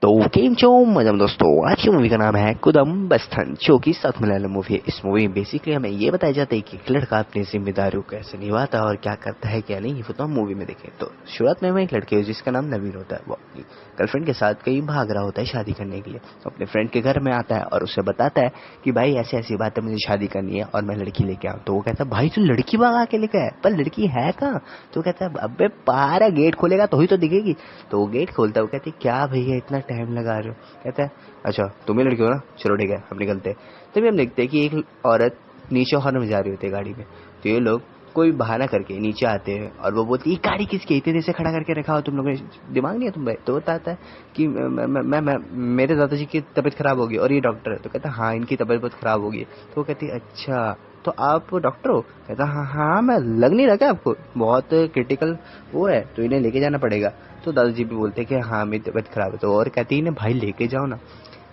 तो केम चो मजम दोस्तों, आज की मूवी का नाम है कुदम बस्थन, जो कि साउथ मलयालम मूवी है। इस मूवी में बेसिकली हमें ये बताया जाता है कि एक लड़का अपनी जिम्मेदारियों को कैसे निभाता है और क्या करता है क्या नहीं, ये तो हम मूवी में देखें। तो शुरुआत में हमें एक लड़के जिसका नाम नवीन होता है, वो अपनी गर्लफ्रेंड के साथ कहीं भाग रहा होता है शादी करने के लिए। तो अपने फ्रेंड के घर में आता है और उसे बताता है कि भाई ऐसी ऐसी बात है, मुझे शादी करनी है और मैं लड़की लेके आऊँ। तो वो कहता है भाई तू लड़की भगा के लेके आया, पर लड़की है कहाँ? तो कहता है अबे पारा गेट खोलेगा तो ही तो दिखेगी। तो वो गेट खोलता है। वो कहती है क्या भैया इतना टाइम लगा रहे हो? कहता है अच्छा तुम ही लड़की हो ना, चलो ठीक है हम निकलते हैं। तभी हम देखते हैं कि एक औरत नीचे हॉर्न में जा रही होती है गाड़ी में। तो ये लोग कोई बहाना करके नीचे आते हैं और वो बोलती है ये गाड़ी किसकी है? इतने देर से खड़ा करके रखा हो तुम लोगों ने, दिमाग नहीं है तुम भाई? तो बताता है कि मैं मेरे दादाजी की तबीयत खराब होगी और ये डॉक्टर है। तो कहता है हाँ इनकी तबीयत बहुत खराब होगी। तो वो कहती है अच्छा तो आप डॉक्टर हो? कहता हाँ हाँ, मैं लग नहीं रहा क्या आपको बहुत क्रिटिकल वो है तो इन्हें लेके जाना पड़ेगा। तो दादाजी भी बोलते हैं कि हाँ मेरी तबीयत खराब है। तो और कहती है इन्हें भाई लेके जाओ ना।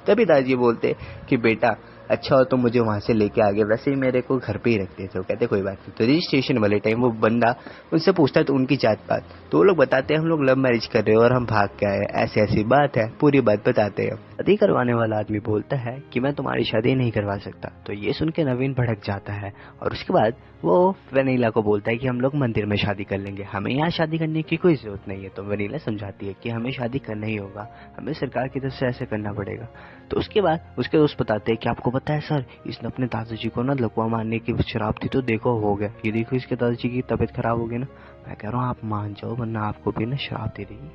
तभी दादाजी बोलते कि बेटा अच्छा हो तो मुझे वहां से लेके आ गए, वैसे ही मेरे को घर पे ही रखते थे। वो कहते कोई बात नहीं। तो रजिस्ट्रेशन वाले टाइम वो बंदा उनसे पूछता है तो उनकी जात पात, तो वो लोग बताते हैं हम लोग लव मैरिज कर रहे हैं और हम भाग के आए, ऐसी ऐसी बात है, पूरी बात बताते हैं। शादी करवाने वाला आदमी बोलता है कि मैं तुम्हारी शादी नहीं करवा सकता। तो ये सुन के नवीन भड़क जाता है और उसके बाद वो वनीला को बोलता है कि हम लोग मंदिर में शादी कर लेंगे, हमें यहाँ शादी करने की कोई जरूरत नहीं है। तो वनीला समझाती है कि हमें शादी करना ही होगा, हमें सरकार की तरफ से ऐसे करना पड़ेगा। तो उसके बाद उसके दोस्त बताते हैं कि आपको पता है सर, इसने अपने दादाजी को ना लकवा मारने की शराब थी तो देखो हो गया, ये देखो इसके दादाजी की तबीयत खराब हो गई ना। मैं कह रहा हूँ आप मान जाओ वरना आपको भी ना शराब दे देगी।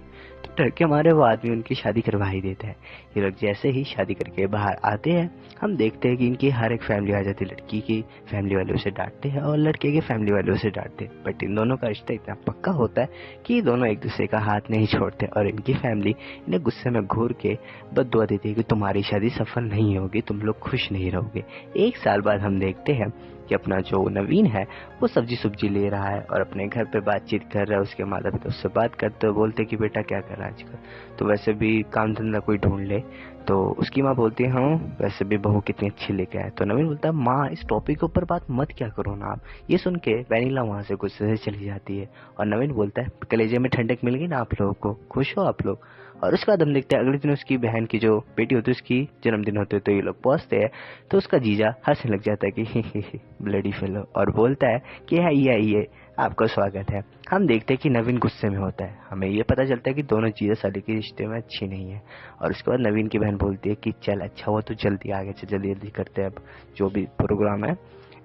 तो डर के हमारे वो आदमी उनकी शादी करवा ही देता है। ये लोग जैसे ही शादी करके बाहर आते हैं हम देखते हैं कि इनकी हर एक फैमिली आ जाती है। लड़की की फैमिली वाले उसे डांटते हैं और लड़के के फैमिली वाले उसे डांटते हैं, बट इन दोनों का रिश्ता इतना पक्का होता है कि ये दोनों एक दूसरे का हाथ नहीं छोड़ते। और इनकी फैमिली इन्हें गुस्से में घूर के बद्दुआ देती है कि तुम्हारी शादी सफल नहीं होगी, तुम लोग खुश नहीं रहोगे। एक साल बाद हम देखते हैं कि अपना जो नवीन है वो सब्जी सुब्जी ले रहा है और अपने घर पे बातचीत कर रहा है। उसके माता पिता उससे बात करते हुए बोलते कि बेटा क्या कर रहा है आजकल, तो वैसे भी काम धंधा कोई ढूंढ ले। तो उसकी माँ बोलती है हाँ वैसे भी बहू कितनी अच्छी लेके आए। तो नवीन बोलता है माँ इस टॉपिक के ऊपर बात मत क्या करो ना आप। ये सुन के वैनिला वहां से गुस्से से चली जाती है और नवीन बोलता है कलेजे में ठंडक मिल गई ना आप लोगों को, खुश हो आप लोग। और उसके बाद हम देखते हैं अगले दिन उसकी बहन की जो बेटी होती है उसकी जन्मदिन होते है। तो ये लोग पहुंचते हैं तो उसका जीजा हंसने लग जाता है कि ब्लडी फेलो, और बोलता है कि आइए आपका स्वागत है। हम देखते हैं कि नवीन गुस्से में होता है, हमें ये पता चलता है कि दोनों जीजा साली के रिश्ते में अच्छी नहीं है। और उसके बाद नवीन की बहन बोलती है कि चल अच्छा हुआ तो जल्दी आ गए, चल जल्दी जल्दी करते हैं अब जो भी प्रोग्राम है।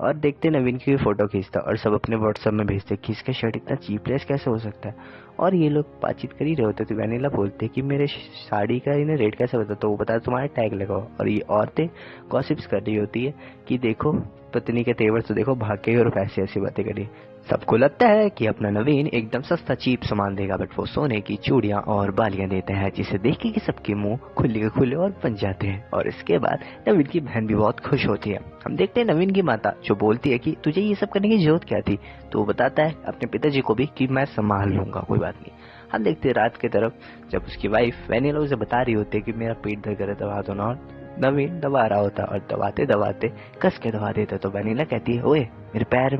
और देखते नवीन की फोटो खींचता और सब अपने व्हाट्सएप में भेजते कि इसका शर्ट इतना चीपलेस कैसे हो सकता है। और ये लोग बातचीत कर ही रहे होते तो वैनिला बोलते कि मेरे साड़ी का इन्हें रेट कैसे बता, तो वो बता तुम्हारे टैग लगाओ। और ये औरतें गॉसिप्स कर रही होती है कि देखो पत्नी के तेवर तो देखो भाग के और पैसे ऐसी बातें करी। सबको लगता है कि अपना नवीन एकदम सस्ता चीप सामान देगा, बट वो सोने की चूड़ियां और बालियां देता है जिसे देख के सबके मुंह खुले के खुले और बन जाते हैं। और इसके बाद नवीन की बहन भी बहुत खुश होती है। हम देखते हैं नवीन की माता जो बोलती है कि तुझे ये सब करने की जरूरत क्या थी। तो वो बताता है अपने पिताजी को भी कि मैं संभाल लूंगा, कोई बात नहीं। हम देखते हैं रात की तरफ जब उसकी वाइफ वैनिला उसे बता रही होती है कि मेरा पेट दर्द कर दबा दो ना, और नवीन दबा रहा होता और दबाते दबाते कस के दबा देता। तो वैनिला कहती है ओए मेरे पैर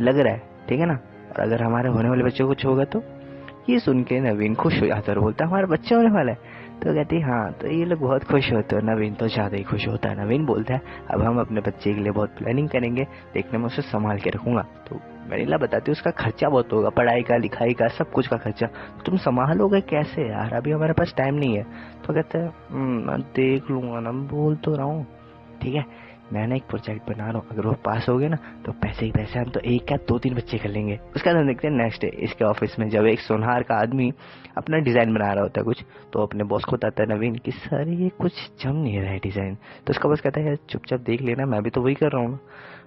लग रहा है ठीक है ना, और अगर हमारे होने वाले बच्चे को कुछ होगा तो। ये सुन के नवीन खुश हो जाता है और बोलता है हमारा बच्चा होने वाला है। तो कहती है हाँ, तो ये लोग बहुत खुश होते हैं। नवीन तो ज्यादा ही खुश होता है। नवीन बोलता है अब हम अपने बच्चे के लिए बहुत प्लानिंग करेंगे, देखने में उसे संभाल के रखूंगा। तो वनीला बताती है उसका खर्चा बहुत होगा, पढ़ाई का लिखाई का सब कुछ का खर्चा, तुम संभालोगे कैसे यार, अभी हमारे पास टाइम नहीं है। तो कहते हैं मैं देख लूंगा ना, बोल तो रहा हूँ ठीक है, मैं ना एक प्रोजेक्ट बना रहा हूँ, अगर वो पास हो गए ना तो पैसे ही पैसे, हम तो एक या दो तीन बच्चे कर लेंगे। उसका हम देखते हैं नेक्स्ट डे इसके ऑफिस में जब एक सोनार का आदमी अपना डिजाइन बना रहा होता है कुछ, तो अपने बॉस को बताता है नवीन कि सर ये कुछ जम नहीं रहा है डिजाइन। तो उसका बॉस कहता है यार चुपचाप देख लेना, मैं भी तो वही कर रहा हूँ ना।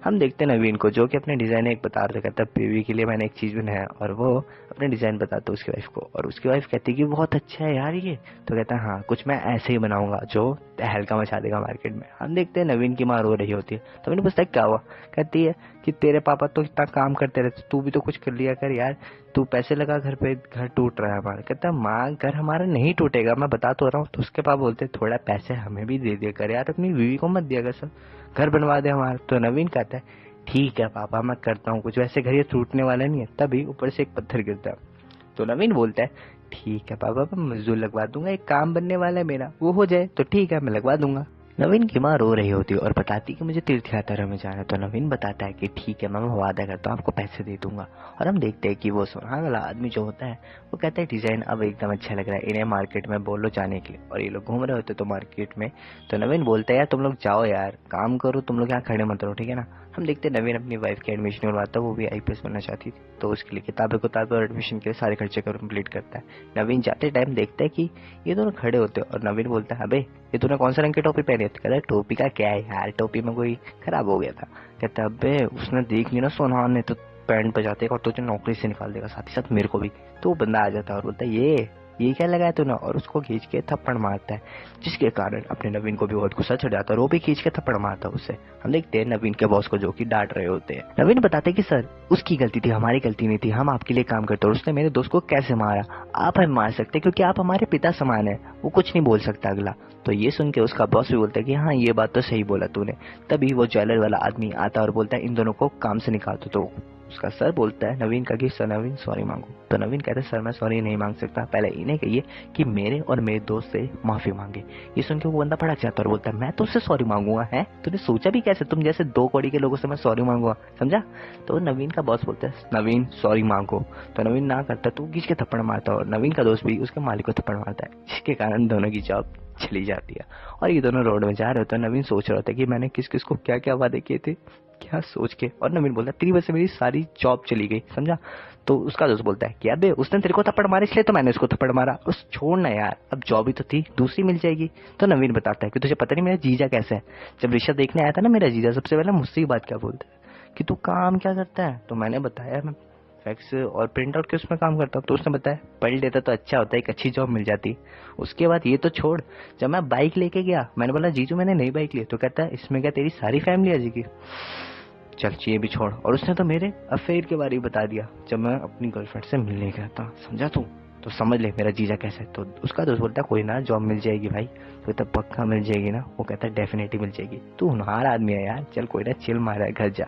हम देखते हैं नवीन को जो कि अपने डिजाइन एक बता रहा कहता है बीवी के लिए मैंने एक चीज बनाया, और वो अपने डिजाइन बताता है उसकी वाइफ को, और उसकी वाइफ कहती है कि बहुत अच्छा है यार ये। तो कहता है हाँ कुछ मैं ऐसे ही बनाऊंगा जो तहलका मचा देगा मार्केट में। हम देखते हैं नवीन की माँ रो रही होती है। तो मैंने पूछता है क्या हुआ, कहती है कि तेरे पापा तो इतना काम करते रहते, तू भी तो कुछ कर लिया कर यार, तू पैसे लगा घर पे, घर टूट रहा है हमारा। कहता है माँ घर हमारा नहीं टूटेगा, मैं बता तो रहा हूँ। तो उसके पापा बोलते थोड़ा पैसे हमें भी दे दिया कर यार, अपनी बीवी को मत दिया कर सर, घर बनवा दे हमारा। तो नवीन कहता है ठीक है पापा मैं करता हूँ कुछ, वैसे घर ये टूटने वाला नहीं है। तभी ऊपर से एक पत्थर गिरता है। तो नवीन बोलता है ठीक है पापा, मैं मजदूर लगवा दूंगा, एक काम बनने वाला है मेरा, वो हो जाए तो ठीक है, मैं लगवा दूंगा। नवीन की माँ रो रही होती है और बताती कि मुझे तीर्थ यात्रा में जाना है। तो नवीन बताता है कि ठीक है मैं वादा करता हूँ आपको पैसे दे दूंगा। और हम देखते हैं कि वो सुनहार वाला आदमी जो होता है वो कहता है डिजाइन अब एकदम अच्छा लग रहा है, इन्हें मार्केट में बोलो जाने के लिए। और ये लोग घूम रहे होते तो मार्केट में, तो नवीन बोलता है यार तुम लोग जाओ यार, काम करो, तुम लोग यहाँ खड़े मत रहो, ठीक है ना। हम देखते हैं नवीन अपनी वाइफ की एडमिशन करवाता है, वो भी आईपीएस बनना चाहती थी, तो उसके लिए किताबें और एडमिशन के लिए सारे खर्चे कंप्लीट करता है। नवीन जाते टाइम देखता है कि ये दोनों खड़े होते हैं और नवीन बोलता है अबे ये तूने कौन सा रंग की टोपी पहनी है। तो कहता है टोपी का क्या है यार, टोपी में कोई खराब हो गया था। कहता है अबे उसने देख ली ना सोनार ने तो पैंट बजाते और तुझे नौकरी से निकाल देगा, साथ ही साथ मेरे को भी। तो वो बंदा आ जाता है और बोलता है ये क्या लगाया तूने, और उसको खींच के थप्पड़ मारता है, जिसके कारण अपने नवीन को भी बहुत गुस्सा चढ़ जाता है और वो भी खींच के थप्पड़ मारता है उससे। हम देखते हैं नवीन के बॉस को जो कि डांट रहे होते हैं। नवीन बताते हैं कि सर उसकी गलती थी, हमारी गलती नहीं थी, हम आपके लिए काम करते और उसने मेरे दोस्त को कैसे मारा। आप हमें मार सकते हैं क्योंकि आप हमारे पिता समान है, वो कुछ नहीं बोल सकता अगला। तो ये सुन के उसका बॉस भी बोलता है कि हाँ ये बात तो सही बोला तूने। तभी वो ज्वेलर वाला आदमी आता है और बोलता है इन दोनों को काम से निकाल दो। तो उसका सर बोलता है नवीन का कि सर नवीन सॉरी मांगो। तो नवीन कहता है सर मैं सॉरी नहीं मांग सकता, पहले इन्हें कहिए कि मेरे और मेरे दोस्त से माफी मांगे। ये सुन के वो बंदा भड़क जाता है और बोलता है मैं तुझसे सॉरी मांगूंगा, है तूने सोचा भी कैसे, तुम जैसे 2 कौड़ी के लोगों से मैं सॉरी मांगूंगा, समझा। तो नवीन का बॉस बोलता है नवीन सॉरी मांगो। तो नवीन ना करता तो किसके थप्पड़ मारता और नवीन का दोस्त भी उसके मालिक को थप्पड़ मारता है, जिसके कारण दोनों की जॉब चली जाती है। और ये दोनों रोड में जा रहे होते हैं। नवीन सोच रहा होता है कि मैंने किस किस को क्या क्या वादे किए थे, क्या सोच के। और नवीन बोलता है तेरी वजह से मेरी सारी जॉब चली गई, समझा। तो उसका दोस्त बोलता है क्या बे उसने तेरे को थप्पड़ मारा इसलिए तो मैंने उसको थप्पड़ मारा, उस छोड़ना यार, अब जॉब ही तो थी, दूसरी मिल जाएगी। तो नवीन बताता है कि तुझे पता नहीं मेरा जीजा कैसा है, जब रिश्ता देखने आया था ना मेरा जीजा सबसे पहले मुझसे ही बात क्या बोलता है कि तू काम क्या करता है। तो मैंने बताया मैं फैक्स और प्रिंट आउट के उसमें काम करता हूँ। तो उसने बताया पढ़ लेता तो अच्छा होता है, एक अच्छी जॉब मिल जाती। उसके बाद ये तो छोड़, जब मैं बाइक लेके गया मैंने बोला जीजू मैंने नई बाइक ली, तो कहता है इसमें क्या तेरी सारी फैमिली आ जाएगी, चल ये भी छोड़। और उसने तो मेरे अफेयर के बारे में बता दिया जब मैं अपनी गर्लफ्रेंड से मिलने गया था, समझा तू। तो समझ ले मेरा जीजा कैसा है। तो उसका दोस्त बोलता है कोई ना जॉब मिल जाएगी भाई। तो कहता पक्का मिल जाएगी ना। वो कहता है डेफिनेटली मिल जाएगी, तू होनहार आदमी है यार, चल कोई ना चिल मारा है, घर जा।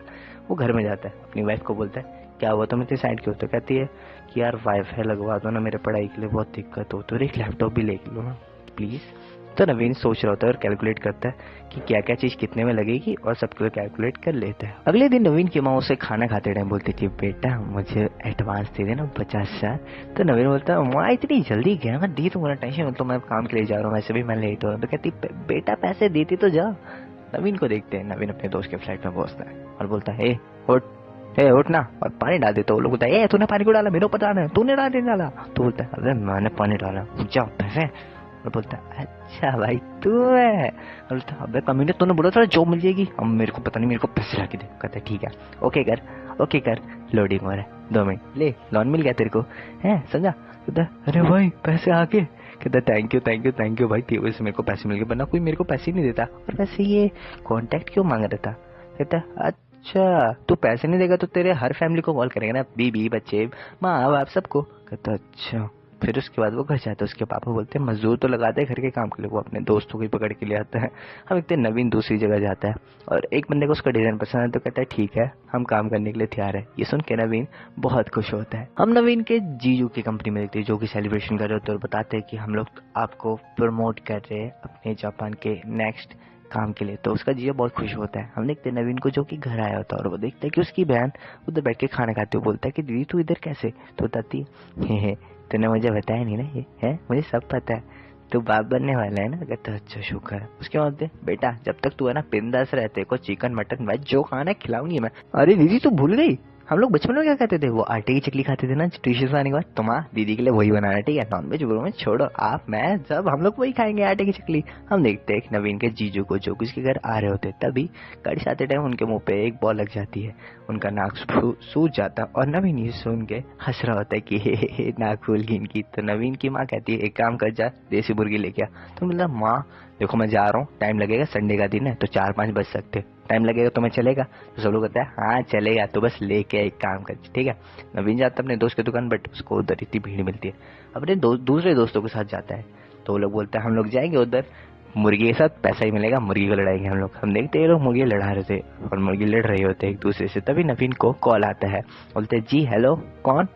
वो घर में जाता है, अपनी वाइफ को बोलता है क्या हुआ तुम इतनी साइड क्यों। तो कहती है कि यार वाईफाई लगवा दो ना, मेरे पढ़ाई के लिए बहुत दिक्कत हो, तो एक लैपटॉप भी ले लो ना प्लीज। तो नवीन सोच रहा होता है और कैलकुलेट करता है कि क्या क्या चीज कितने में लगेगी और सबको कैलकुलेट कर लेता है। अगले दिन नवीन की माँ उसे खाना खाते टाइम बोलती थी बेटा मुझे एडवांस दे देना 50,000। तो नवीन बोलता है माँ इतनी जल्दी क्या, मैं दी दूंगा टेंशन, मतलब मैं काम के लिए जा रहा हूँ, वैसे भी मैं लेट हो रहा हूँ। तो कहती बेटा पैसे देती तो जा। नवीन को देखते हैं, नवीन अपने दोस्त के फ्लैट में पहुंचता है और बोलता है उठ ना और पानी डाल देता। वो लोग बोलता है तूने पानी क्यों डाला, मेरे को पता नहीं तूने डाला। तो बोलता है अरे मैंने पानी डाला, जा पैसे। और बोलता है अच्छा भाई तू है। और बोलता है अबे कमीने तूने बोला था जॉब मिल जाएगी, अब मेरे को पता नहीं, मेरे को पैसे ला के दे। कहता है ठीक है ओके कर लोडिंग हो रहा है 2 मिनट, ले लोन मिल गया तेरे को है, समझा। कहता है अरे भाई पैसे आके। कहता है थैंक यू भाई, तेरी वजह से मेरे को पैसे मिल गए, वरना कोई मेरे को पैसे नहीं देता। और वैसे ये कॉन्टेक्ट क्यों मांग रहा था। कहता है अच्छा तू पैसे नहीं देगा तो तेरे हर फैमिली को कॉल करेगा ना, बीबी बच्चे माँ बाप सबको। कहता अच्छा। फिर उसके बाद वो घर जाता है, उसके पापा बोलते हैं मजदूर तो लगाते हैं घर के काम के लिए, वो अपने दोस्तों को ही पकड़ के ले आता है। हम देखते हैं नवीन दूसरी जगह जाता है और एक बंदे को उसका डिजाइन पसंद है, तो कहता है ठीक है हम काम करने के लिए तैयार है। ये सुन के नवीन बहुत खुश होता है। हम नवीन के जीजू की कंपनी में देखते हैं जो कि सेलिब्रेशन कर रहे होते हैं और बताते हैं कि हम लोग आपको प्रमोट कर रहे हैं अपने जापान के नेक्स्ट काम के लिए। तो उसका जीजा बहुत खुश होता है। हम देखते हैं नवीन को जो कि घर आया होता है और वो देखता है कि उसकी बहन उधर बैठ के खाना खाते हुए बोलता है कि दीदी तू इधर कैसे। तो बताती है तूने मुझे बताया नहीं ना, ये है मुझे सब पता है, तू बाप बनने वाला है ना। कहता अच्छा शुक्र है। उसके बाद बेटा जब तक तू है ना बिंदास रहते को चिकन मटन वेज जो खाना खिलाऊंगी मैं। अरे दीदी तू भूल गई, हम लोग बचपन में क्या कहते थे, वो आटे की चकली खाते थे ना ट्यूशन आने के बाद। तो माँ दीदी के लिए वही बनाना, ठीक है नॉनवेज में छोड़ो आप मैं सब हम लोग वही खाएंगे आटे की चकली। हम देखते हैं नवीन के जीजू को जो किसके घर आ रहे होते, तभी गाड़ी से आते टाइम उनके मुंह पे एक बॉल लग जाती है, उनका नाक सूज जाता और नवीन ये सुन के हंस रहा होता है कि हे नाक फूल गई इनकी। तो नवीन की माँ कहती है एक काम कर जा देसी मुर्गी लेके आ। तो मतलब माँ देखो मैं जा रहा हूँ, टाइम लगेगा, संडे का दिन है तो 4-5 बज सकते, टाइम लगेगा तो मैं चलेगा। तो सब लोग कहते हैं हाँ चलेगा, तो बस लेके एक काम कर, ठीक है। नवीन जाता है अपने दोस्त की दुकान, बट उसको उधर इतनी भीड़ मिलती है, अपने दूसरे दोस्तों के साथ जाता है। तो वो लोग बोलते हैं हम लोग जाएंगे उधर मुर्गी के साथ, पैसा ही मिलेगा, मुर्गी को लड़ाएंगे हम लोग। हम देखते हैं ये लोग मुर्गी लड़ा रहे थे और मुर्गी लड़ रहे होते एक दूसरे से। तभी नवीन को कॉल आता है, बोलते जी हेलो कौन।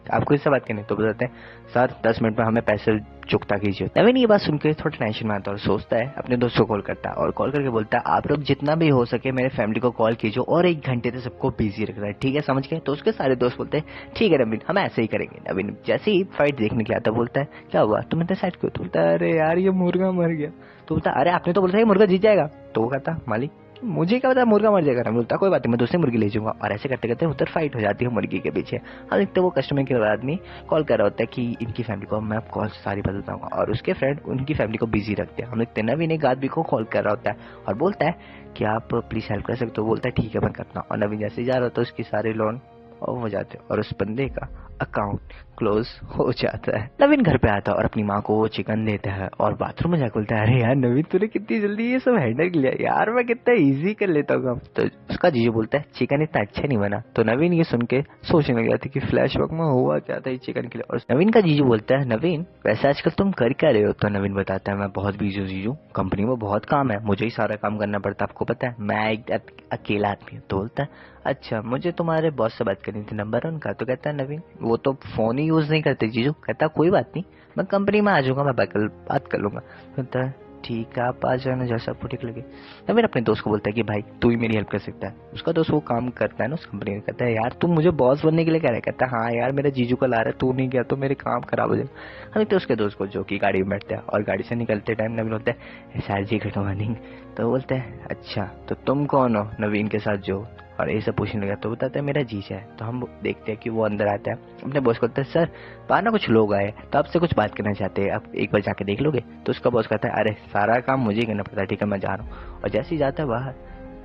आपको इससे बात करनी। तो बताते हैं सर 10 मिनट में हमें पैसे चुकता कीजिए। नवीन ये बात सुन के थोड़ा टेंशन में आता है और सोचता है, अपने दोस्त को कॉल करता है और कॉल करके बोलता है आप लोग जितना भी हो सके मेरे फैमिली को कॉल कीजिए और 1 घंटे से सबको बिजी रख रहा है, ठीक है, समझ गए। तो उसके सारे दोस्त बोलते हैं ठीक है नवीन, हम ऐसे ही करेंगे। नवीन जैसे ही फाइट देखने के आता बोलता है क्या हुआ, तुम इतने साइड क्यों? तो बोलता है अरे यार ये मुर्गा मर गया। तो बोलता है अरे आपने तो बोला था मुर्गा जीत जाएगा। तो वो कहता मालिक मुझे क्या पता मुर्गा मर जाएगा। बोलता कोई बात नहीं, मैं दूसरी मुर्गी ले जाऊंगा। और ऐसे करते करते उधर फाइट हो जाती है मुर्गी के पीछे। हम देखते वो कस्टमर केयर आदमी कॉल कर रहा होता है कि इनकी फैमिली को मैं कॉल सारी बताता हूँ और उसके फ्रेंड उनकी फैमिली को बिजी रखते हैं। हम देखते नवीन एक आदमी को कॉल कर रहा होता है और बोलता है कि आप प्लीज हेल्प कर सकते हो। बोलता है ठीक है मैं करता हूँ। और नवीन जैसे जा रहा होता है उसकी सारे लोन ऑफ हो जाते हैं और उस बंदे का अकाउंट क्लोज हो जाता है। नवीन घर पे आता है और अपनी माँ को वो चिकन देता है और बाथरूम में जाकर बोलता है अरे यार नवीन तूने कितनी जल्दी ये सब हैंडल किया यार, मैं कितना इजी कर लेता हूँ। तो उसका जीजू बोलता है चिकन इतना अच्छा नहीं बना। तो नवीन ये सुन के सोचने लग जाता है कि फ्लैशबैक में हुआ क्या था इस चिकन के लिए। और नवीन का जीजू बोलता है नवीन वैसे आजकल तुम कर क्या रहे हो? तो नवीन बताता है मैं बहुत बिजी हूँ जीजू, कंपनी में बहुत काम है, मुझे ही सारा काम करना पड़ता है, आपको पता है मैं एक अकेला आदमी हूँ। तो बोलता है अच्छा मुझे तुम्हारे बॉस से बात करनी थी, नंबर उनका। तो कहता है नवीन वो तो फोन ही यूज नहीं करते जीजू। कहता कोई बात नहीं मैं कंपनी में आ जाऊंगा, मैं कल बात कर लूंगा। कहता है ठीक है आप आ जाना जैसा आपको ठीक लगे। नवीन अपने दोस्त को बोलता है कि भाई तू ही मेरी हेल्प कर सकता है। उसका दोस्त वो काम करता है ना उस कंपनी में। कहता है यार तुम मुझे बॉस बनने के लिए कह रहा है? कहता है हाँ यार मेरा जीजू कल आ रहा है, तू नहीं गया तो मेरे काम खराब हो जाएगा। हम तो उसके दोस्त को जो कि गाड़ी में बैठता है और गाड़ी से निकलते टाइम नवीन बोलता है सर जी गुड मॉर्निंग। तो बोलते हैं अच्छा तो तुम कौन हो नवीन के साथ जो, और ये सब पूछने लगा। तो बताता है मेरा जीजा है। तो हम देखते हैं कि वो अंदर आता है अपने बॉस को कहता है सर बाहर ना कुछ लोग आए तो आपसे कुछ बात करना चाहते हैं, आप एक बार जाके देख लोगे? तो उसका बॉस कहता है अरे सारा काम मुझे ही करना पड़ता है, ठीक है मैं जा रहा हूँ। और जैसे ही जाता है बाहर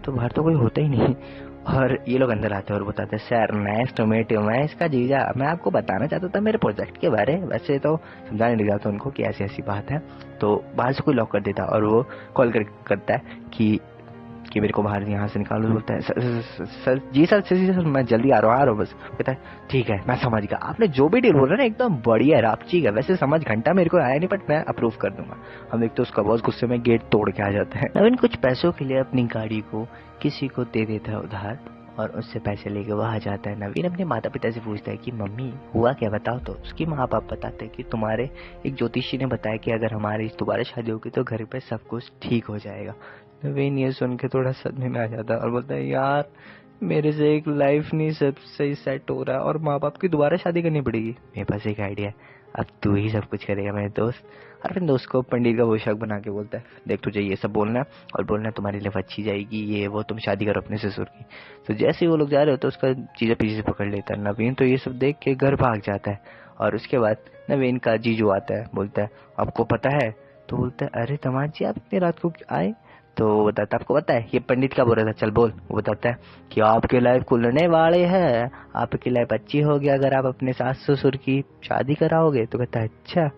तो बाहर तो कोई होता ही नहीं और ये लोग अंदर आते हैं और बताते हैं sir nice to meet you, मैं इसका जीजा, मैं आपको बताना चाहता था मेरे प्रोजेक्ट के बारे। वैसे तो समझाने लग जाता उनको कि ऐसी ऐसी बात है। तो बाहर से कोई लॉक कर देता और वो कॉल करता है कि मेरे को बाहर यहाँ से निकालो। बोलता है सर जी सर मैं जल्दी आ रहा हूँ बस। कहता है ठीक है मैं समझ गया, आपने जो भी डील बोला ना एकदम बढ़िया है रापची का, वैसे समझ घंटा मेरे को आया नहीं बट मैं अप्रूव कर दूंगा। हम देखते उसका बॉस गुस्से में गेट तोड़ के आ जाता है। नवीन कुछ पैसों के लिए अपनी गाड़ी को किसी को दे देता है उधार और उससे पैसे लेके वहां जाता है। नवीन अपने माता पिता से पूछता है कि मम्मी हुआ क्या बताओ। तो उसकी माँ बाप बताते हैं कि तुम्हारे एक ज्योतिषी ने बताया कि अगर हमारी दोबारा शादी होगी तो घर पे सब कुछ ठीक हो जाएगा। नवीन ये सुन के थोड़ा सदमे में आ जाता है और बोलता है यार मेरे से एक लाइफ नहीं सब सही सेट हो रहा है और माँ बाप की दोबारा शादी करनी पड़ेगी। मेरे पास एक आइडिया है, अब तू ही सब कुछ करेगा मेरे दोस्त। और अपने दोस्त को पंडित का पोशाक बना के बोलता है देख तुझे ये सब बोलना और बोलना तुम्हारी लाइफ अच्छी जाएगी, ये वो तुम शादी करो अपने ससुर की। तो जैसे ही वो लोग जा रहे हो तो उसका जीजा पीछे से पकड़ लेता है। नवीन तो ये सब देख के घर भाग जाता है और उसके बाद नवीन का जीजू आता है, बोलता है आपको पता है? तो बोलता है अरे तमाम जी आप इतनी रात को आए? तो वो बताता है आपको पता है ये पंडित क्या बोल रहा था, चल बोल। वो बताता है कि आपकी लाइफ खुलने वाले है, आपकी लाइफ अच्छी होगी अगर आप अपने सास ससुर की शादी कराओगे। तो कहता है अच्छा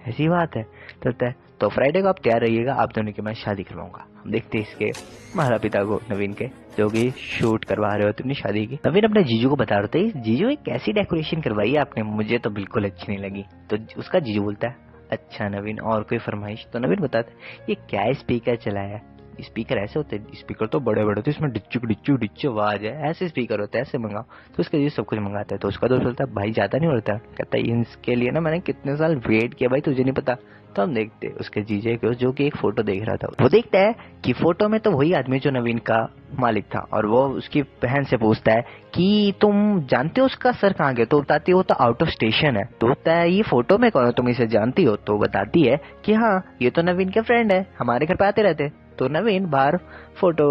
ऐसी बात है। तो कहता है तो फ्राइडे को आप तैयार रहिएगा, आप दोनों की मैं शादी करवाऊंगा। हम देखते हैं इसके माता पिता को नवीन के जो कि शूट करवा रहे होते अपनी शादी की। नवीन अपने जीजू को बता रहे थे जीजू ये कैसी डेकोरेशन करवाई है आपने, मुझे तो बिल्कुल अच्छी नहीं लगी। तो उसका जीजू बोलता है अच्छा नवीन और कोई फरमाइश? तो नवीन बताता है ये क्या स्पीकर चलाया है, स्पीकर ऐसे होते हैं, स्पीकर तो बड़े बड़े होते हैं इसमें डिच्चू डिच्चू डिच्चू आवाज है, ऐसे स्पीकर होते हैं ऐसे मंगाओ। तो उसके लिए सब कुछ मंगाता है। तो उसका दोस्त बोलता है भाई ज्यादा नहीं होता? कहता है इसके लिए ना मैंने कितने साल वेट किया भाई तुझे नहीं पता। तो हम देखते हैं उसके जीजे को जो कि एक फोटो देख रहा था। वो देखता है कि फोटो में तो वही आदमी जो नवीन का मालिक था और वो उसकी बहन से पूछता है कि तुम जानते हो उसका सर कहाँ गया? तो बताती है वो तो आउट ऑफ स्टेशन है। तो होता है ये फोटो में कौन हो, तुम इसे जानती हो? तो बताती है कि हाँ ये तो नवीन के फ्रेंड है, हमारे घर पे आते रहते। तो नवीन बाहर फोटो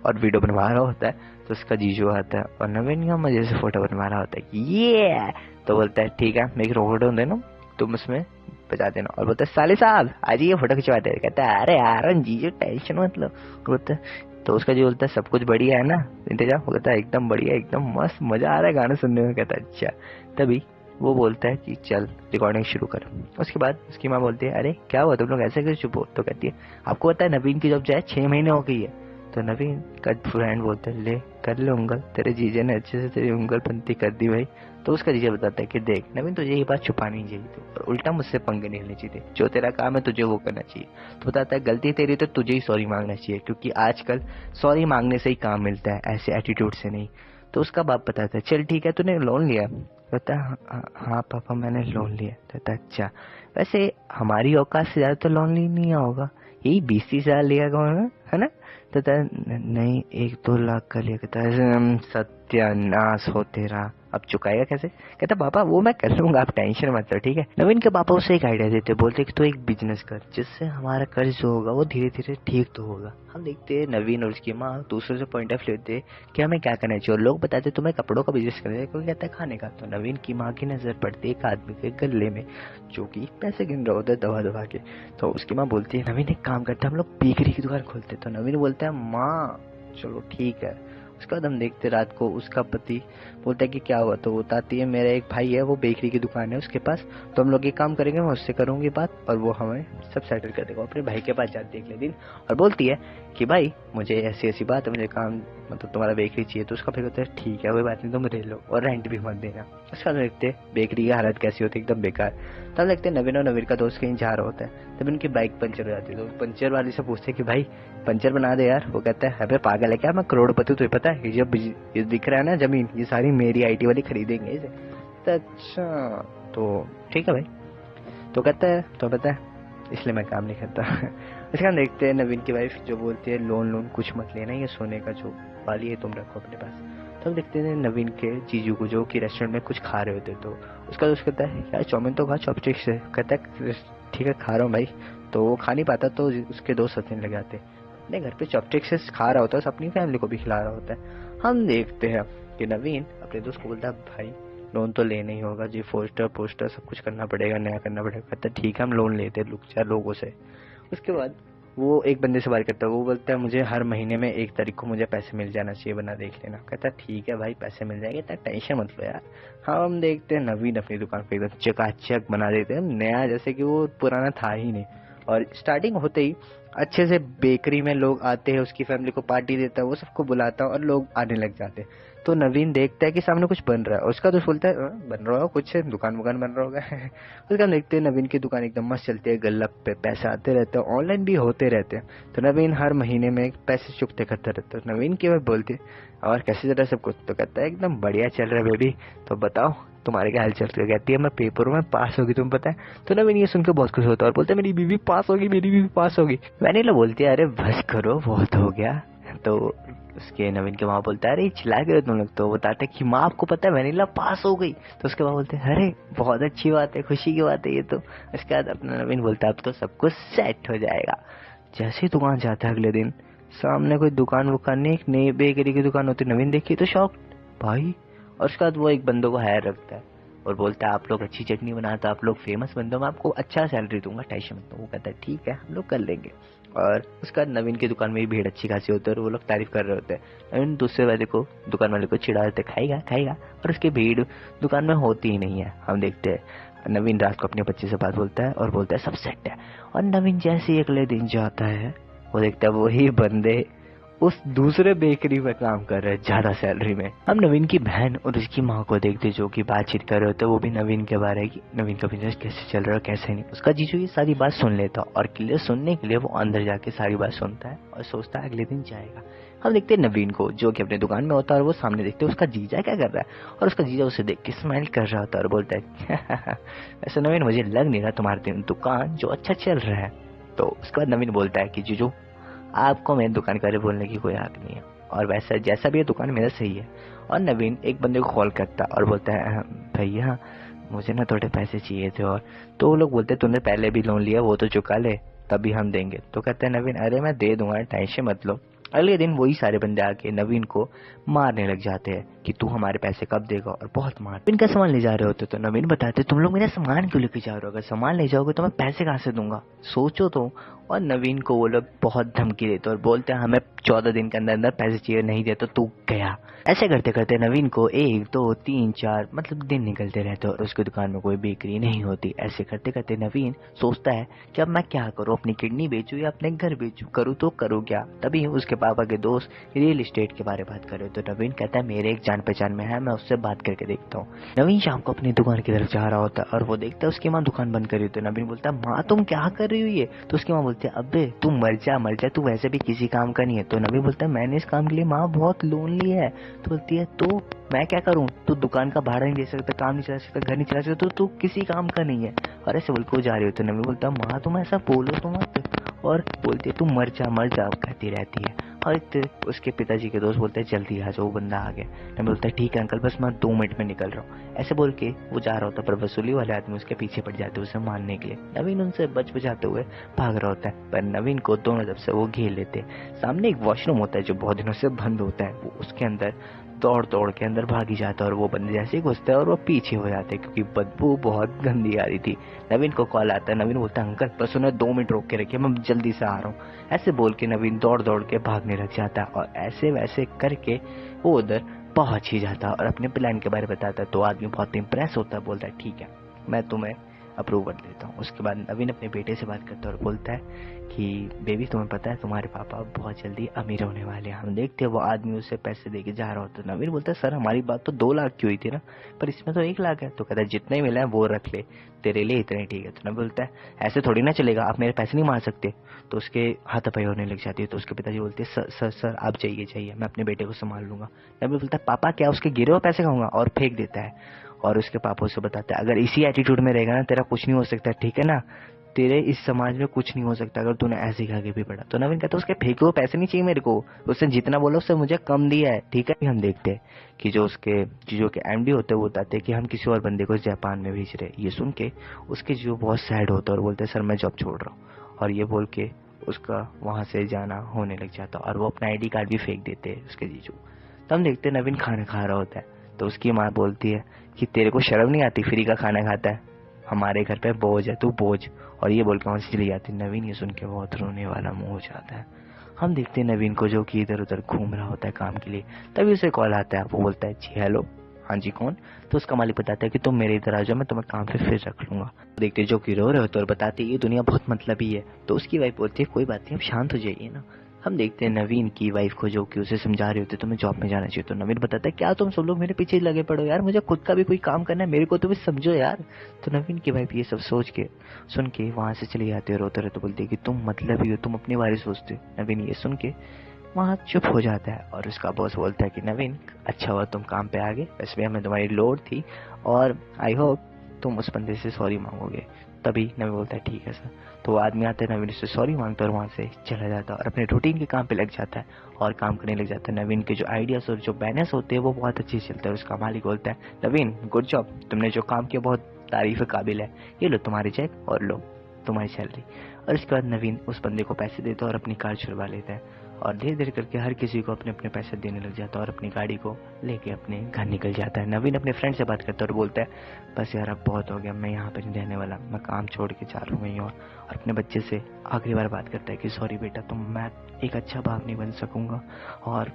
और वीडियो बनवा रहा होता है। तो उसका जीजू आता है और नवीन का मजे से फोटो बनवा रहा होता है ये। तो बोलता है ठीक है मैं एक फोटो देना तुम उसमें बचा देना। और बोलता है साले साहब आज ये फोटो खिंचवाते हैं। कहता है अरे यार जीजू टेंशन मत लो। बोलता है तो उसका जो बोलता है सब कुछ बढ़िया है ना इंतजाम? वो कहता है एकदम बढ़िया एकदम मस्त मजा आ रहा है गाना सुनने में। कहता है अच्छा। तभी वो बोलता है कि चल रिकॉर्डिंग शुरू कर। उसके बाद उसकी माँ बोलती है अरे क्या हुआ तुम लोग ऐसे कैसे चुप हो? तो कहती है आपको पता है नवीन की जॉब जो है 6 महीने हो गई है। तो नवीन का फ्रेंड बोलता है ले कर ले उंगल, तेरे जीजे ने अच्छे से तेरी उंगल पंती कर दी भाई। तो उसका जीजा बताता है कि देख नवीन तुझे ये बात छुपानी चाहिए थी और उल्टा मुझसे पंगे नहीं लेने चाहिए, जो तेरा काम है तुझे वो करना चाहिए। तो बताता है गलती तेरी तो तुझे ही सॉरी मांगना चाहिए क्योंकि आजकल सॉरी मांगने से ही काम मिलता है, ऐसे एटीट्यूड से नहीं। तो उसका बाप बताता है चल ठीक है तूने लोन लिया कहता है हाँ पापा मैंने लोन लिया। कहता है अच्छा, वैसे हमारी औकात से ज्यादा तो लोन नहीं होगा, यही 20-30 हजार लिया कौन है ना। कहता है नहीं 1-2 लाख का लिया। कहता है सत्यानाश हो तेरा, अब चुकाएगा कैसे। कहता पापा वो मैं कर लूंगा, आप टेंशन मत लो ठीक है। नवीन के पापा उसे एक आइडिया देते, बोलते कि तू एक बिजनेस कर जिससे हमारा कर्ज जो होगा वो धीरे धीरे ठीक तो होगा। हम देखते हैं नवीन और उसकी माँ दूसरे से पॉइंट ऑफ लेते हैं कि हमें क्या करना चाहिए, और लोग बताते तुम्हें कपड़ों का बिजनेस करना है, कोई कहता है खाने का। तो नवीन की माँ की नजर पड़ती है एक आदमी के गले में जो कि पैसे गिन रहा होता है दबा दबा के। तो उसकी माँ बोलती है नवीन एक काम करते हम लोग बेकरी की दुकान खोलते। तो नवीन बोलता है माँ चलो ठीक है। उसके बाद हम देखते रात को उसका पति बोलता है कि क्या हुआ, तो वो बताती है मेरा एक भाई है वो बेकरी की दुकान है उसके पास, तो हम लोग ये काम करेंगे, मैं उससे करूंगी बात और वो हमें सब सेटल कर देगा। अपने भाई के पास जाती है अगले दिन और बोलती है कि भाई मुझे ऐसी ऐसी बात है, मुझे काम मतलब तुम्हारा बेकरी चाहिए। तो उसका भाई कहता है ठीक है कोई बात नहीं तुम ले लो और रेंट भी मत देना। उसके बाद देखते बेकरी की हालत कैसी होती है एकदम बेकार। तब देखते नवीन और नवीन का दोस्त कहीं जा रहा होता है, तब उनकी बाइक पंचर हो जाती है। तो पंचर वाले से पूछते कि भाई पंचर बना दे यार। वो कहता है अबे पागल है क्या, मैं करोड़पति तुझे पता है, ये दिख रहा है ना जमीन ये सारी मेरी आईटी वाले खरीदेंगे इसे। तो अच्छा तो ठीक है भाई। तो कहता है तो पता है इसलिए मैं काम नहीं करता। इसके बाद देखते हैं नवीन की वाइफ जो बोलती है लोन कुछ मत लेना, ये सोने का जो वाली है तुम रखो अपने पास। तब देखते हैं नवीन के जीजू को जो कि रेस्टोरेंट में कुछ खा रहे होते, तो उसका दोस्त कहता है यार चाउमीन तो खा चॉपस्टिक से। कहता है ठीक है खा रहा हूँ भाई। तो वो खा नहीं पाता तो उसके दोस्त हंसने लग जाते, अपने घर पे चॉपस्टिक से खा रहा होता है, अपनी फैमिली को भी खिला रहा होता है। हम देखते हैं कि नवीन अपने दोस्त को बोलता है भाई लोन तो लेना ही होगा जी, पोस्टर सब कुछ करना पड़ेगा, नया करना पड़ेगा। कहता है ठीक है हम लोन लेते हैं 4 लोगों से। उसके बाद वो एक बंदे से बात करता है, वो बोलता है मुझे हर महीने में 1 तारीख को मुझे पैसे मिल जाना चाहिए बना देख लेना। कहता है ठीक है भाई पैसे मिल जाएंगे, इतना टेंशन मत लो यार। हाँ हम देखते हैं नवीन अपनी दुकान पे एकदम चकाचक बना देते हैं नया, जैसे कि वो पुराना था ही नहीं। और स्टार्टिंग होते ही अच्छे से बेकरी में लोग आते हैं, उसकी फैमिली को पार्टी देता है, वो सबको बुलाता है और लोग आने लग जाते हैं। तो नवीन देखता है कि सामने कुछ बन रहा है, उसका दोस्त बोलता है बन रहा होगा कुछ, दुकान वुकान बन रहा होगा। उसका हम देखते हैं नवीन की दुकान एकदम मस्त चलती है, गल्लप पे पैसे आते रहते हैं, ऑनलाइन भी होते रहते हैं। तो नवीन हर महीने में पैसे चुकते करता रहता है। नवीन की वह बोलती और कैसे चल रहा है सब कुछ। तो कहता है एकदम बढ़िया चल रहा है बेबी, तो बताओ तुम्हारे क्या हाल चल रहा है। कहती है मैं पेपरों में पास होगी तुम पता है। तो नवीन ये सुनकर बहुत खुश होता है और बोलता है मेरी बीवी पास होगी, मेरी बीवी पास होगी। वैनिला बोलती है अरे बस करो बहुत हो गया। तो उसके नवीन के माँ बोलता है अरे चिल्ला गए तुम लोग। तो बताते हैं कि माँ आपको पता है वैनिला पास हो गई। तो उसके बाद बोलते हैं अरे बहुत अच्छी बात है, खुशी की बात है ये तो। उसके बाद अपना नवीन बोलता है अब तो सब कुछ सेट हो जाएगा। जैसे ही दुकान जाता है अगले दिन सामने कोई दुकान वुकान नहीं, एक नई बेकरी की दुकान होती। नवीन देखिए तो शॉक भाई। और उसके बाद वो एक बंदों को हायर रखता है और बोलता है आप लोग अच्छी चटनी बनाते, आप लोग फेमस बंदे हो, मैं आपको अच्छा सैलरी दूंगा, टेंशन मत लो। वो कहता है ठीक है हम लोग कर लेंगे। और उसका नवीन की दुकान में भी भीड़ अच्छी खासी होती है और वो लोग तारीफ कर रहे होते हैं। नवीन दूसरे वाले को दुकान वाले को चिढ़ा देते खाएगा खाएगा, और उसकी भीड़ दुकान में होती ही नहीं है। हम देखते हैं नवीन रात को अपने बच्चे से बात बोलता है और बोलता है सब सेट है। और नवीन जैसे ही अगले दिन जाता है वो देखता है वही बंदे उस दूसरे बेकरी में काम कर रहे हैं ज्यादा सैलरी में। हम नवीन की बहन और उसकी माँ को देखते जो कि बातचीत कर रहे होते, वो भी नवीन के बारे की नवीन का बिजनेस कैसे चल रहा है कैसे नहीं। उसका जीजू ये सारी बात सुन लेता और क्लियर सुनने के लिए वो अंदर जाके सारी बात सुनता है और सोचता है अगले दिन जाएगा। हम देखते हैं नवीन को जो कि अपने दुकान में होता है और वो सामने देखते हैं उसका जीजा क्या कर रहा है, और उसका जीजा उसे देख के स्माइल कर रहा होता है और बोलता है ऐसा नवीन मुझे लग नहीं रहा तुम्हारी दुकान जो अच्छा चल रहा है। तो उसके बाद नवीन बोलता है कि जीजू आपको मेरी दुकान के बारे में बोलने की कोई हक नहीं है, और वैसा जैसा भी है दुकान मेरा सही है। और नवीन एक बंदे को कॉल करता और बोलता है भैया मुझे ना थोड़े पैसे चाहिए थे। और तो वो लोग बोलते तुमने पहले भी लोन लिया वो तो चुका ले तभी हम देंगे। तो कहते हैं नवीन अरे मैं दे दूंगा टेंशन मत लो। अगले दिन वही सारे बंदे आके नवीन को मारने लग जाते हैं कि तू हमारे पैसे कब देगा, और बहुत मार। नवीन का सामान ले जा रहे होते तो नवीन बताते तुम लोग मेरा सामान क्यों लेके जा रहे हो, अगर सामान ले जाओगे तो मैं पैसे कहाँ से दूंगा, सोचो तो। और नवीन को वो लोग बहुत धमकी देते और बोलते हैं हमें 14 दिन के अंदर अंदर पैसे चाहिए, नहीं दे तो तू गया। ऐसे करते करते नवीन को 1 2 3 4 मतलब दिन निकलते रहते और उसकी दुकान में कोई बिक्री नहीं होती। ऐसे करते करते नवीन सोचता है कि अब मैं क्या करूं, अपनी किडनी बेचूं या अपने घर बेचूं, करूं तो करूं क्या। तभी उसके पापा के दोस्त रियल एस्टेट के बारे में बात कर रहे तो नवीन कहता है मेरे एक जान पहचान में है, मैं उससे बात करके देखता हूँ। नवीन शाम को अपनी दुकान की तरफ जा रहा होता है और वो देखता है उसकी माँ दुकान बंद कर रही। तो नवीन बोलता है माँ तुम क्या कर रही हो ये। तो उसकी माँ बोलती बोलती है अबे तू मर जा, तू वैसे भी किसी काम का नहीं है। तो नवीन बोलता है मैंने इस काम के लिए माँ बहुत लोनली है। तो बोलती है तो मैं क्या करूं, तू दुकान का भाड़ा नहीं दे सकता, काम नहीं चला सकता, घर नहीं चला सकता, तो तू किसी काम का नहीं है। और ऐसे बोल के वो जा रही हो तो नवीन बोलता है माँ तुम ऐसा बोलो तो मत। और बोलती है तू मर जा कहती रहती है। और उसके पिताजी के दोस्त बोलते हैं जल्दी आ जाओ, वो बंदा आ गया। नवीन बोलता है ठीक है अंकल, बस मैं 2 मिनट में निकल रहा हूँ। ऐसे बोल के वो जा रहा होता है, पर वसूली वाले आदमी उसके पीछे पड़ जाते हैं उसे मारने के लिए। नवीन उनसे बच बचाते हुए भाग रहा होता है, पर नवीन को दोनों तरफ से वो घेर लेते हैं। सामने एक वॉशरूम होता है जो बहुत दिनों से बंद होता है, वो उसके अंदर दौड़ के अंदर भागी जाता है और वो बंदे जैसे ही घुसते हैं और वो पीछे हो जाते हैं क्योंकि बदबू बहुत गंदी आ रही थी। नवीन को कॉल आता है, नवीन बोलता है अंकल बस उन्हें 2 मिनट रोक के रखिए, मैं जल्दी से आ रहा हूँ। ऐसे बोल के नवीन दौड़ के भागने लग जाता है और ऐसे वैसे करके वो उधर पहुंच ही जाता है और अपने प्लान के बारे में बताता है। तो आदमी बहुत इम्प्रेस होता है, बोलता है ठीक है मैं तुम्हें अप्रूव कर देता हूँ। उसके बाद नवीन अपने बेटे से बात करता है और बोलता है कि बेबी तुम्हें पता है तुम्हारे पापा बहुत जल्दी अमीर होने वाले हैं। हम देखते हैं वो आदमी उसे पैसे देके जा रहा होता है। नवीन बोलता है सर हमारी बात तो 2 लाख की हुई थी ना, पर इसमें तो 1 लाख है। तो कहता है जितने मिला है वो रख ले, तेरे लिए इतने ठीक है। तो नवीन बोलता है ऐसे थोड़ी ना चलेगा, आप मेरे पैसे नहीं मार सकते। तो उसके हाथापाई होने लग जाती है। तो उसके पिताजी बोलते हैं सर आप जाइए, मैं अपने बेटे को संभाल लूंगा। नवीन बोलता है पापा क्या उसके गिरे हुए पैसे खाऊंगा, और फेंक देता है। और उसके पापा उसे बताते हैं अगर इसी एटीट्यूड में रहेगा ना तेरा कुछ नहीं हो सकता, ठीक है ना, तेरे इस समाज में कुछ नहीं हो सकता अगर तूने ऐसे ही आगे भी बढ़ा। तो नवीन कहता है उसके फेंके हुए पैसे नहीं चाहिए मेरे को, उसने जितना बोला उससे मुझे कम दिया है, ठीक है। हम देखते हैं कि जो उसके जो के एमडी होते हैं वो बताते हैं कि हम किसी और बंदे को जापान में भेज रहे हैं। ये सुन के उसके जो बहुत सैड होता है और बोलते हैं सर मैं जॉब छोड़ रहा हूँ। और ये बोल के उसका वहां से जाना होने लग जाता और वो अपना आईडी कार्ड भी फेंक देते हैं उसके जीजू। तो हम देखते हैं नवीन खाना खा रहा होता है। तो उसकी माँ बोलती है कि तेरे को शर्म नहीं आती, फ्री का खाना खाता है, हमारे घर पे बोझ है तू बोझ। और ये बोल के वहां से चली जाती। नवीन ये सुन के बहुत रोने वाला मुंह हो जाता है। हम देखते हैं नवीन को जो कि इधर उधर घूम रहा होता है काम के लिए। तभी उसे कॉल आता है, वो बोलता है जी हेलो, हाँ जी कौन। तो उसका मालिक बताता है कि तुम मेरे इधर आ जाओ, मैं तुम्हें काम पे फिर रख लूंगा। देखते जो कि रो रहे होते और बताते ये दुनिया बहुत मतलबी है। तो उसकी वाइफ बोलती है कोई बात नहीं, अब शांत हो जाइए ना। हम देखते हैं नवीन की वाइफ को जो कि उसे समझा रहे होते तुम्हें जॉब में जाना चाहिए। तो नवीन बताता है क्या तुम सब लोग मेरे पीछे लगे पड़ो यार, मुझे खुद का भी कोई काम करना है, मेरे को तो भी समझो यार। तो नवीन की वाइफ ये सब सोच के सुन के वहां से चले जाते और रोते रहते बोलते कि तुम मतलब ही हो, तुम अपने बारे सोचते हो। नवीन ये सुन के वहाँ चुप हो जाता है और उसका बॉस बोलता है कि नवीन अच्छा हुआ तुम काम पे आ गए, वैसे भी हमें तुम्हारी लोड थी और आई होप तुम उस बंदे से सॉरी मांगोगे। तभी नवीन बोलता है ठीक है सर। तो वो आदमी आता है, नवीन उससे सॉरी मांगता है और वहाँ से चला जाता है और अपने रूटीन के काम पे लग जाता है और काम करने लग जाता है। नवीन के जो आइडियाज और जो बैनर्स होते हैं वो बहुत अच्छे से चलते हैं। उसका मालिक बोलता है नवीन गुड जॉब, तुमने जो काम किया बहुत तारीफ काबिल है, ये लो तुम्हारे चेक और लो तुम्हारी सैलरी। और इसके बाद नवीन उस बंदे को पैसे देता है और अपनी कार छुड़वा लेता है और धीरे धीरे करके हर किसी को अपने अपने पैसे देने लग जाता है और अपनी गाड़ी को लेके अपने घर निकल जाता है। नवीन अपने फ्रेंड से बात करता है और बोलता है बस यार अब बहुत हो गया, मैं यहाँ पर नहीं रहने वाला, मैं काम छोड़ के जा रहा हूँ कहीं और अपने बच्चे से आखिरी बार बात करता है कि सॉरी बेटा, तुम मैं एक अच्छा बाप नहीं बन सकूंगा और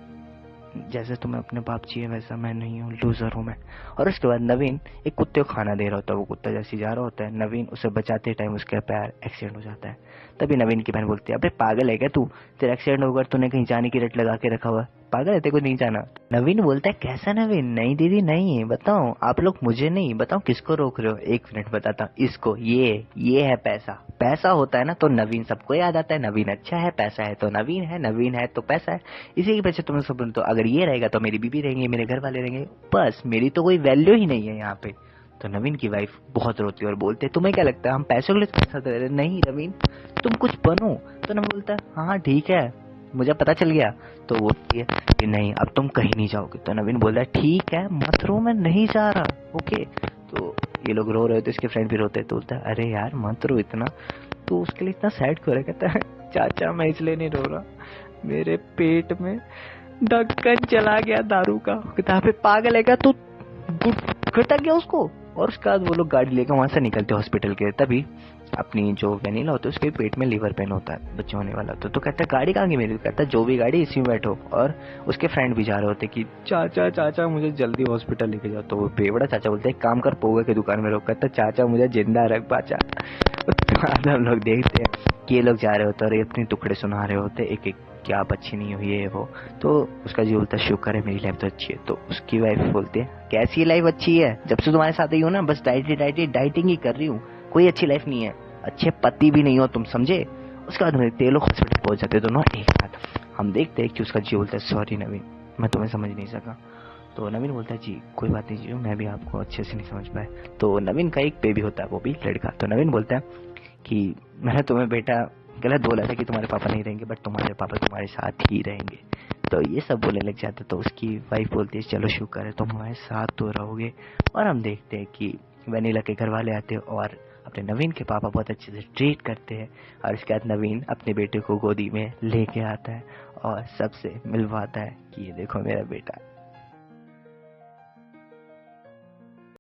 जैसे तुम्हें अपने बाप चाहिए वैसा मैं नहीं हूँ, लूजर हूँ मैं। और उसके बाद नवीन एक कुत्ते को खाना दे रहा होता है, वो कुत्ता जैसे जा रहा होता है, नवीन उसे बचाते टाइम उसका पैर एक्सीडेंट हो जाता है। तभी नवीन की बहन बोलती है अबे पागल है क्या तू, तेरा एक्सीडेंट होकर तूने कहीं जाने की रट लगा के रखा हुआ, पागल है तेरे को नहीं जाना। नवीन बोलता है कैसा नवीन, नहीं दीदी नहीं, बताओ आप लोग मुझे नहीं, बताओ किसको रोक रहे हो, 1 मिनट बताता हूँ इसको, ये है पैसा, पैसा होता है ना तो नवीन सबको याद आता है, नवीन अच्छा है, पैसा है तो नवीन है, नवीन है तो पैसा है, इसी के पीछे तुम सब। तो अगर ये रहेगा तो मेरी बीबी रहेंगे, मेरे घर वाले रहेंगे, बस मेरी तो कोई वैल्यू ही नहीं है यहाँ पे। तो नवीन की वाइफ बहुत रोती है और बोलते है तुम्हें क्या लगता है हम पैसों के लिए पैसा दे रहे? नहीं नवीन तुम कुछ बनो। तो नवीन बोलता है हाँ ठीक है मुझे पता चल गया। तो वो बोलती है कि नहीं अब तुम कहीं नहीं जाओगे। तो नवीन बोलता है ठीक है मत रो, मैं नहीं जा रहा ओके। तो ये लोग रो रहे हो तो इसके फ्रेंड भी रोते हैं। तो बोलता है अरे यार मत रो इतना, तो उसके लिए इतना सैड क्यों है? कहता है चाचा मैं इसलिए नहीं रो रहा, मेरे पेट में ढक्कन चला गया दारू का। कहता है पागल है क्या तू, खटक गया उसको। और उसके बाद वो लोग गाड़ी लेकर वहां से निकलते हॉस्पिटल के। तभी अपनी जो वेनिला होता है उसके पेट में लिवर पेन होता है, बच्चा होने वाला तो कहता है गाड़ी कहाँ गई मेरी? कहता है जो भी गाड़ी इसी में बैठो। और उसके फ्रेंड भी जा रहे होते कि चाचा चाचा मुझे जल्दी हॉस्पिटल लेके जाओ। तो वो बेवड़ा चाचा बोलते हैं काम कर पोगा की दुकान में रोक। कहता है चाचा मुझे जिंदा रख बाचा। हम लोग देखते हैं कि ये लोग जा रहे होते और ये अपने टुकड़े सुना रहे होते एक एक, क्या आप अच्छी नहीं हुई है वो। तो उसका जी बोलता है शुक्र है मेरी लाइफ तो अच्छी है। तो उसकी वाइफ बोलती है कैसी लाइफ अच्छी है, जब से तुम्हारे साथ ही हूँ ना बस डाइटिंग ही कर रही हूँ, कोई अच्छी लाइफ नहीं है, अच्छे पति भी नहीं हो तुम समझे। उसके बाद हम देखते हैं लोग हॉस्पिटल पहुंच जाते हैं दोनों एक साथ। हम देखते हैं कि उसका जी बोलता है सॉरी नवीन, मैं तुम्हें समझ नहीं सका। तो नवीन बोलता है जी कोई बात नहीं जी, मैं भी आपको अच्छे से नहीं समझ पाया। तो नवीन का एक बेबी होता है, वो भी लड़का। तो नवीन बोलता है कि मैंने तुम्हें बेटा गलत बोला था कि तुम्हारे पापा नहीं रहेंगे, बट तुम्हारे पापा तुम्हारे साथ ही रहेंगे। तो ये सब बोलने लग जाते। तो उसकी वाइफ बोलती है चलो शुक्र है तुम हमारे साथ तो रहोगे। और हम देखते हैं कि वनीला के घर वाले आते हैं और अपने नवीन के पापा बहुत अच्छे से ट्रीट करते हैं। और उसके बाद नवीन अपने बेटे को गोदी में लेके आता है और सबसे मिलवाता है कि ये देखो मेरा बेटा।